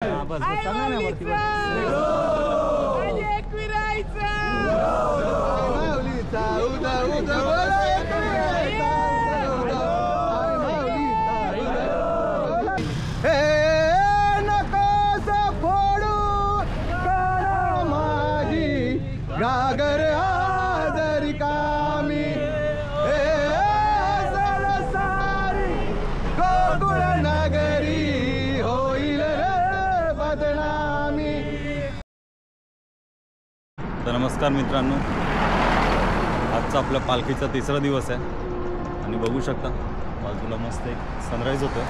बस चांगला नाही वरती गागर आजरी कामी सारी गोकुळ नगरी होईल बदनामी। तर नमस्कार मित्रांनो, आजचा आपल्या पालखीचा तिसरा दिवस आहे आणि बघू शकता बाजूला मस्त एक सनराईज होतं।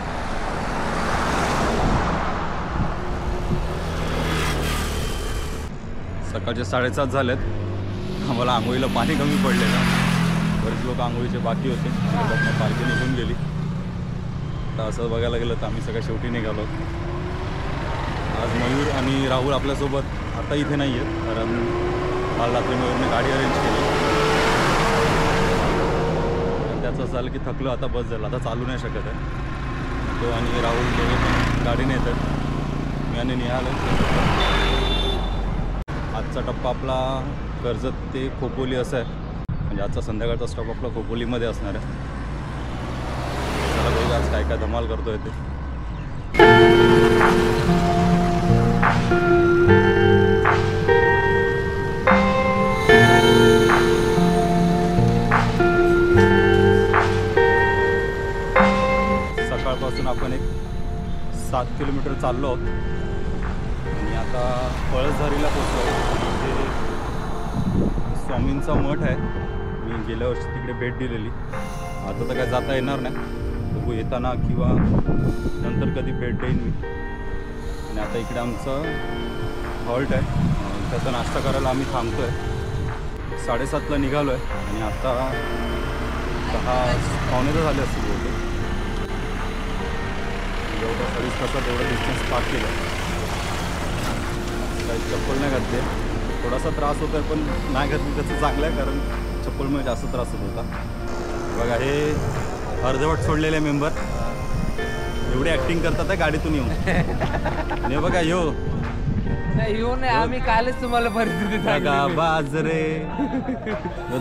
सकाळचे 7:30 झालेत। आम्हाला आंघोळीला पाणी कमी पडलेलं, बरेच लोक आंघोळीचे बाकी होते, पालखी निघून गेली। तर असं बघायला गेलं तर आम्ही सगळ्या शेवटी निघालो। आज मयूर आणि राहुल आपल्यासोबत आता इथे नाही आहेत, कारण काल रात्री मयूरने गाडी अरेंज केली। त्याचं असं झालं की थकलो, आता बस झालं, आता चालू नाही शकत आहे। तो आणि राहुल दोघे पण गाडीने येतात, मी आणि निहाल। आजचा टप्पा आपला कर्जत ते खोपोली असा आहे, म्हणजे आजचा संध्याकाळचा स्टॉप आपला खोपोलीमध्ये असणार आहे। चला बघूया आज काय काय धमाल करतोय ते। सकाळपासून आपण एक 7 किलोमीटर चाललो आहोत आणि आता पळसझारीला पोचलो। इथे स्वामींचा मठ आहे, मी गेल्या वर्षी तिकडे भेट दिलेली। आता तर काय जाता येणार नाही, बघू येताना किंवा नंतर कधी भेट देईन मी। आणि आता इकडे आमचं हॉल्ट आहे, त्याचा नाश्ता करायला आम्ही थांबतो आहे। 7:30ला निघालो आहे आणि आता 10-10:15 झाले असतील बहुतेक। एवढं सर्विस कसं तेवढं डिस्टन्स पार केलं, काही चप्पल नाही घातली। थोडासा त्रास होतो आहे, पण नाही घातली त्याचं चांगलं आहे, कारण चप्पलमुळे जास्त त्रास होत होता। बघा हे अर्धवट सोडलेले मेंबर एवढी ॲक्टिंग करतात आहे गाडीतून येऊन। हे बघा यो नाही, आम्ही कालच तुम्हाला परिस्थिती दगाबाज रे,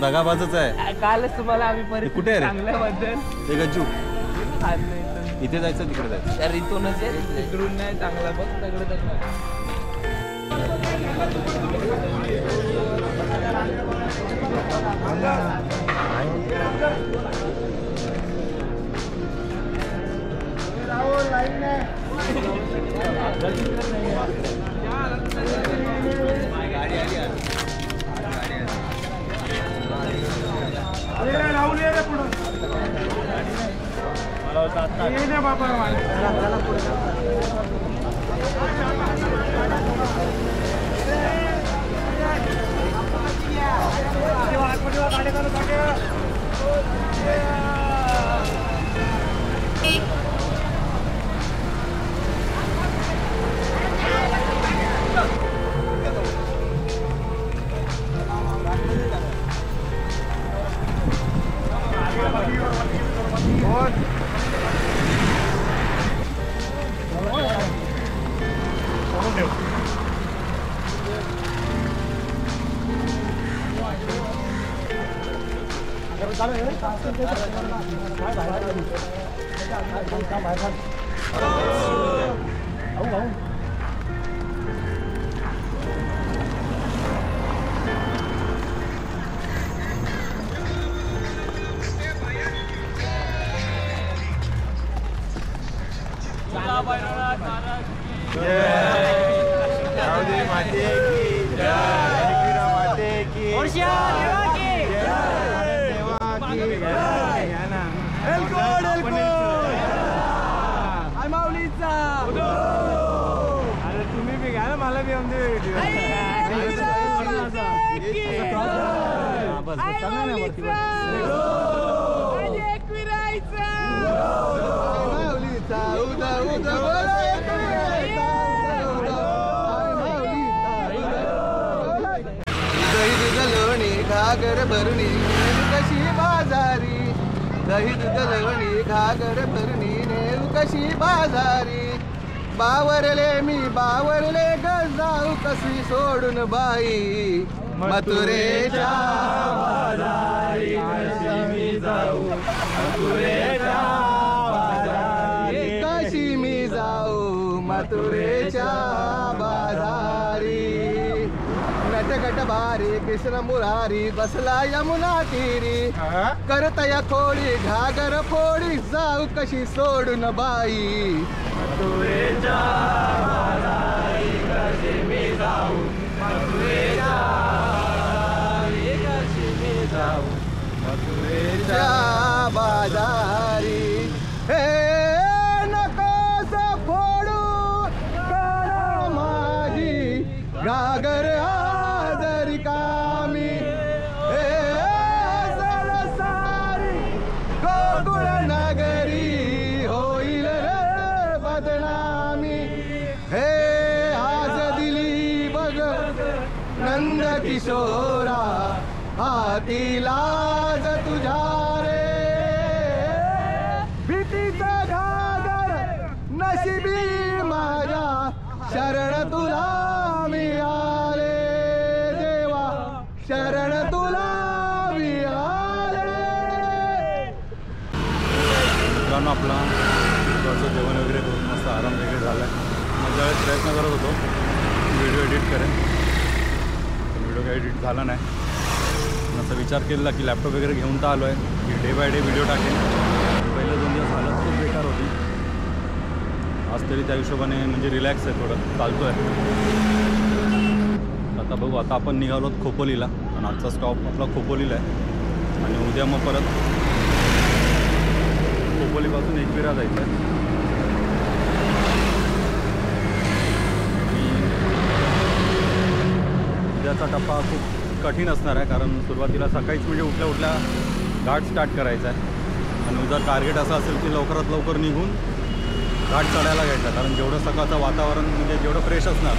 दगाबाजच आहे। कालच तुम्हाला आम्ही परिस्थिती कुठे आहे रे? चांगल्याबद्दल ते गज्जू इथे जायचं तिकडे जायचं, तर इथूनच इकडून नाही चांगला बघ सगळं तुम्ही बी घ्या ना, मला बी बस चांगला नाही वरती घागर भरणी कशी बाजारी, दही दूध लवणी घागर भरणी नेव कशी बाजारी। बावरले मी बावरले ग जाऊ कशी सोडून बाई मथुरेच्या बाजारी कशी मी जाऊ मथुरेच्या बाजारी कशी मी जाऊ मथुरेच्या बाजारी नटखट भारी कृष्ण मुरारी बसला यमुना तीरी करतया खोडी घागर फोडी जाऊ कशी सोडून बाई मथुरेच्या बाजारी कशी मी जाऊ मथुरेच्या बाजारी कशी मी जाऊ मथुरेच्या बाजारी हे नकोस फोडू काना माझी घागर आजरी कामी हे सारी गोकुळ नगरी होईल रे बदनामी हे आज दिली बघ नंद किशोरा हाती लाज तुझ्या रे भीतीचा घागर नशिबी माझ्या शरण तुला मिळाले देवा शरण तुला मिळाले. मित्रांनो आपला थोडंसं जेवण वगैरे करून मस्त आराम वगैरे झाला आहे. मग ज्यावेळेस प्रयत्न करत होतो व्हिडिओ एडिट करेन, व्हिडिओ काही एडिट झाला नाही. असा विचार केला की लॅपटॉप वगैरे घेऊन तर आलो आहे की डे बाय डे व्हिडिओ टाकेन. पहिले 2 दिवस हालत खूप बेकार होती. आज तरी त्या हिशोबाने म्हणजे रिलॅक्स आहे, थोडं चालतो आहे. आता बघू. आता आपण निघालो खोपोलीला आणि आजचा स्टॉप आपला खोपोलीला आहे आणि उद्या मग परत खोपोलीपासून एकविरा जायचं आहे. उद्याचा टप्पा खूप कठीण असणार आहे कारण सुरुवातीला सकाळीच म्हणजे उठल्या उठल्या घाट स्टार्ट करायचा आहे आणि जर टार्गेट असं असेल की लवकरात लवकर निघून घाट चढायला घ्यायचा. कारण जेवढं सकाळचं वातावरण म्हणजे जेवढं फ्रेश असणार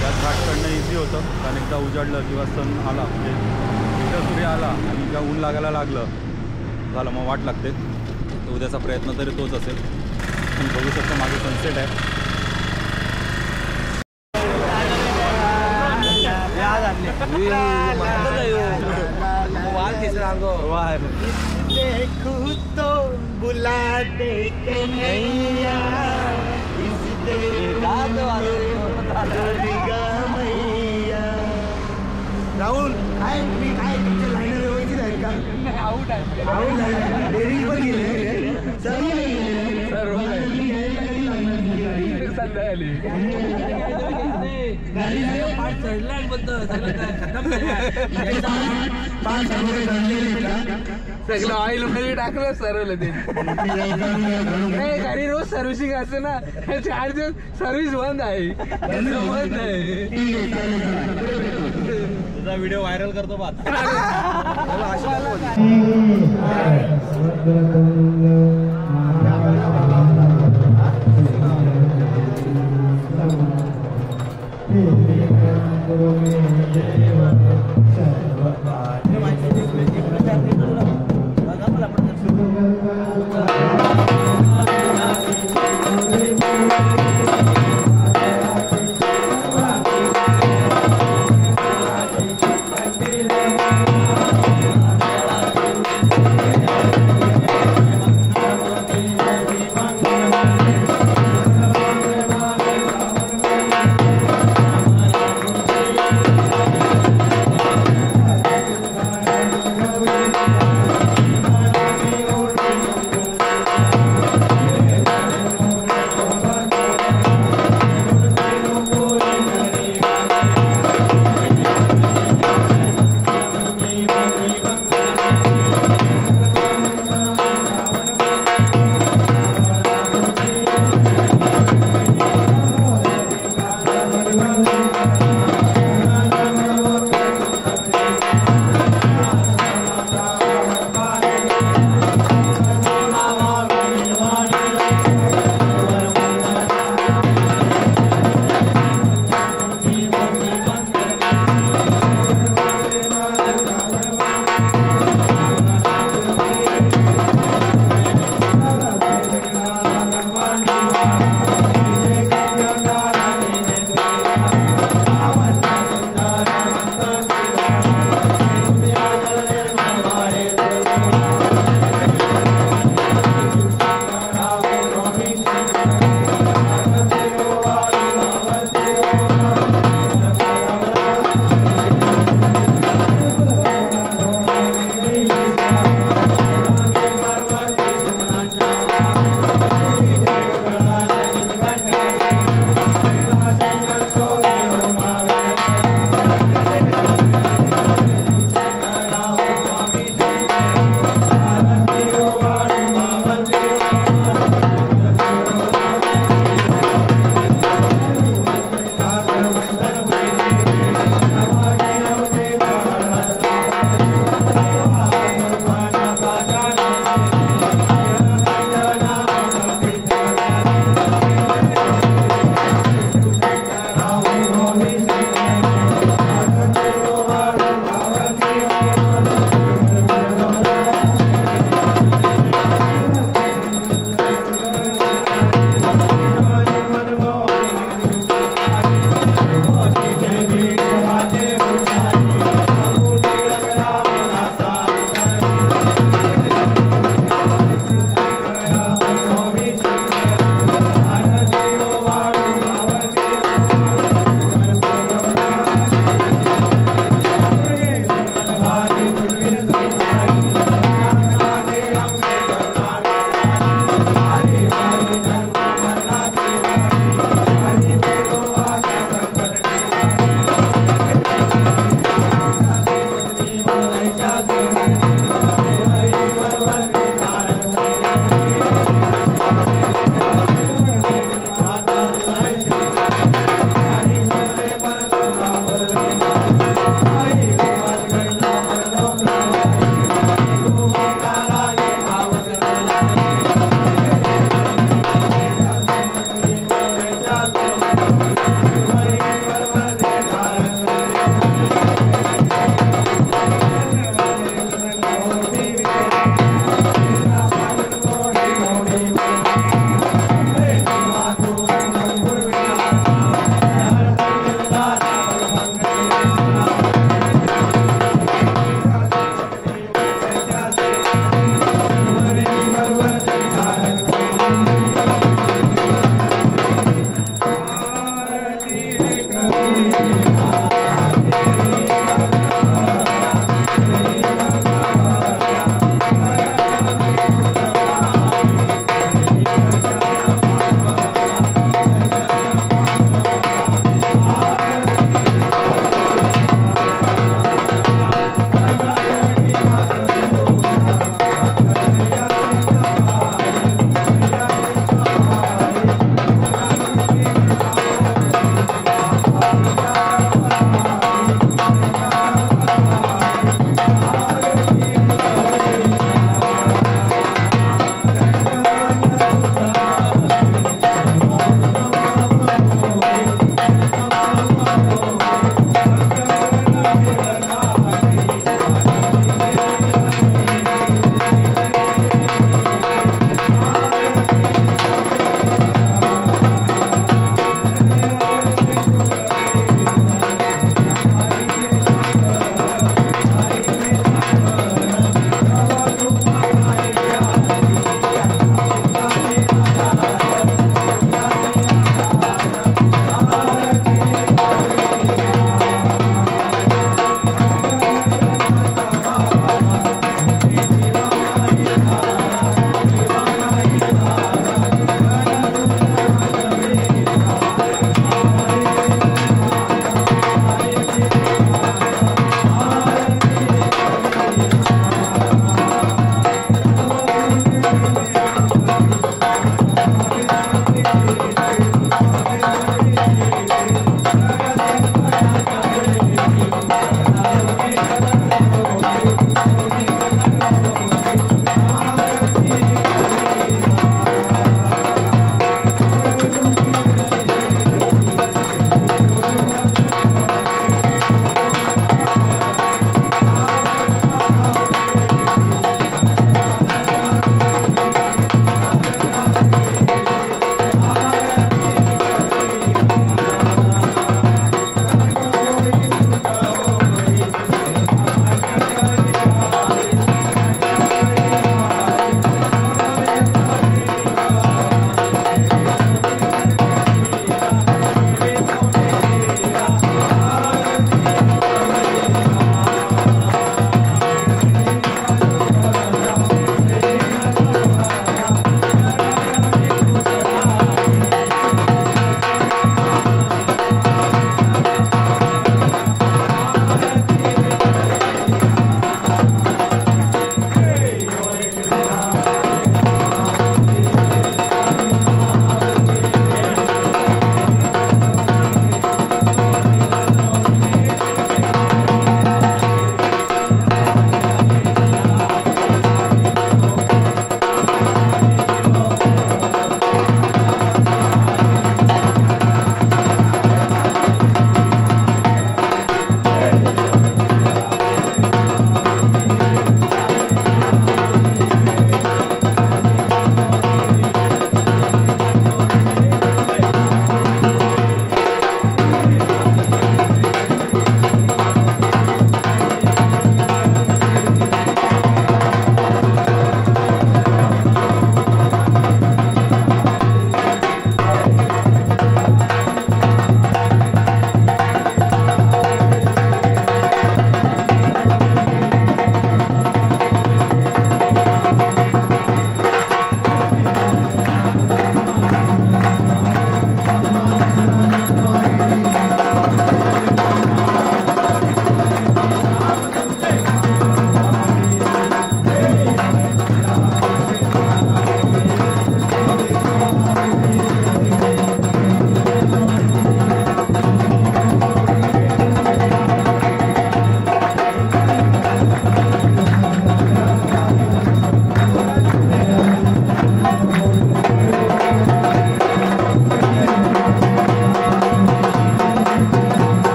त्यात घाट चढणं इझी होतं. कारण एकदा उजाडलं किंवा सन आला म्हणजे एकदा सूर्य आला आणि एकदा ऊन लागायला लागलं झालं मग वाट लागते. तर उद्याचा प्रयत्न तरी तोच असेल. पण बघू शकतो मागे सनसेट आहे. देखूं तो बुलाते कन्हैया राहुल काय तुम्ही काय तुमच्या लाईनर व्यवस्थित आहेत का? आऊट आहे डेअरिंग पण गेले सर्व सगळं ऑइल मध्ये टाकलं सरवलं ते गाडी रोज सर्व्हिसिंग असते ना 4 दिवस सर्व्हिस बंद आहे बंद आहे. तुझा व्हिडिओ व्हायरल करतो बा.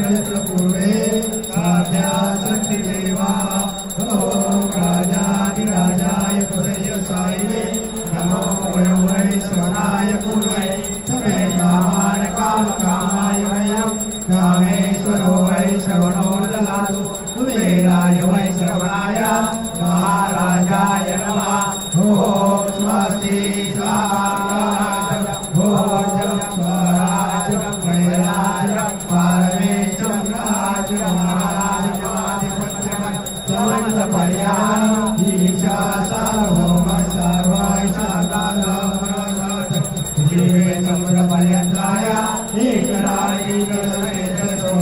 पूर्वे साध्या शक्ति देवा ओम राजाधिराजाय प्रयसायिने नमो वै स्वराय पूर्वे समे कामान कामकामाय वयं कामेश्वरो वै श्रवणो ददातु कुबेराय वै श्रवणाय महाराजाय नमः ओम स्वस्ति स्वाहा भोजनं स्वराजं वैराजं पारमेश्वरं राजं महाराजमाधिपत्यं समन्तपर्यायम् ईशा सार्वभौम सर्वैषाकालमनोरथ जीवे समुद्रपर्यन्ताय एकरायिकसमेतसो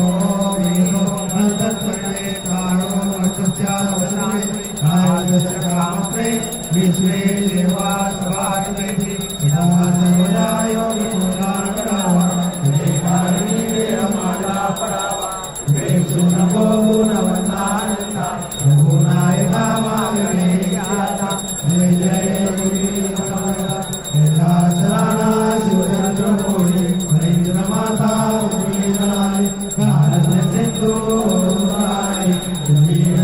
वीरो नन्दत्वये कारो वचस्यावसनाय राजस्य कामप्रे विश्वे देवा सभासमेति इदं सर्वदा योगिपूर्णाकरावा देवानि वेदमाला परावा वेक्षुणको गुणवन्तानन्ता गुणाय कामागमे ज्ञाता जय जय योगी समर्थ कैलासराणा शिवचन्द्रकोटि हरीन्द्रमाता उमेशनाय भारतसिन्धु नाय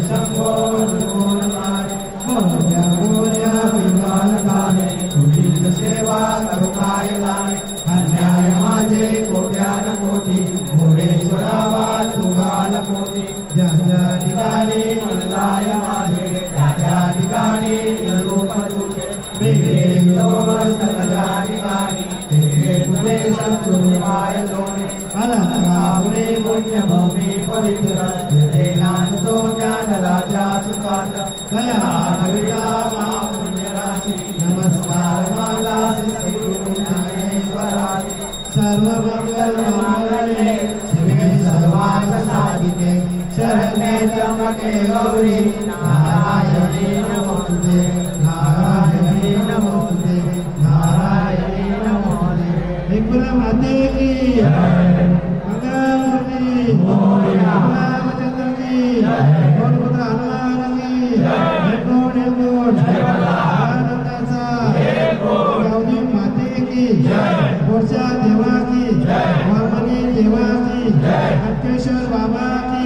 शम्भो नमोनमाय मौर्य मौर्य विमानकाले तुझीच सेवा करुणाय लाय अन्याय माझे कोट्यान कोटी भुवनेश्वरावा तुगाल कोटी ज्या ठिकाणी मनलाय माझे त्या ठिकाणी रूप तुझे वेगळे विलोमस्तया ठिकाणी तेरे तुझे संतुमाय दोने अलंकापुरे पुण्यभूमी पवित्र तेरे नाम तो ज्ञान राजा सुपात्र कया कविता मां पुण्यराशि नमस्कार माला श्रीगुरुनाथेश्वराय सर्वमंगलमांगल्ये शिवे सर्वार्थसाधिके शरण्ये त्र्यंबके गौरी नारायणी नमोस्तुते नारायणी नमोस्तुते नारायणी नमोस्तुते विपुल माते की मंगलमूर्ति मोरया रामचंद्र की गौरपुत्र हनुमान की निर्गुण आनंदाचा गौरी माते की मोर्चा देवा की वामनी देवा की अंकेश्वर बाबा की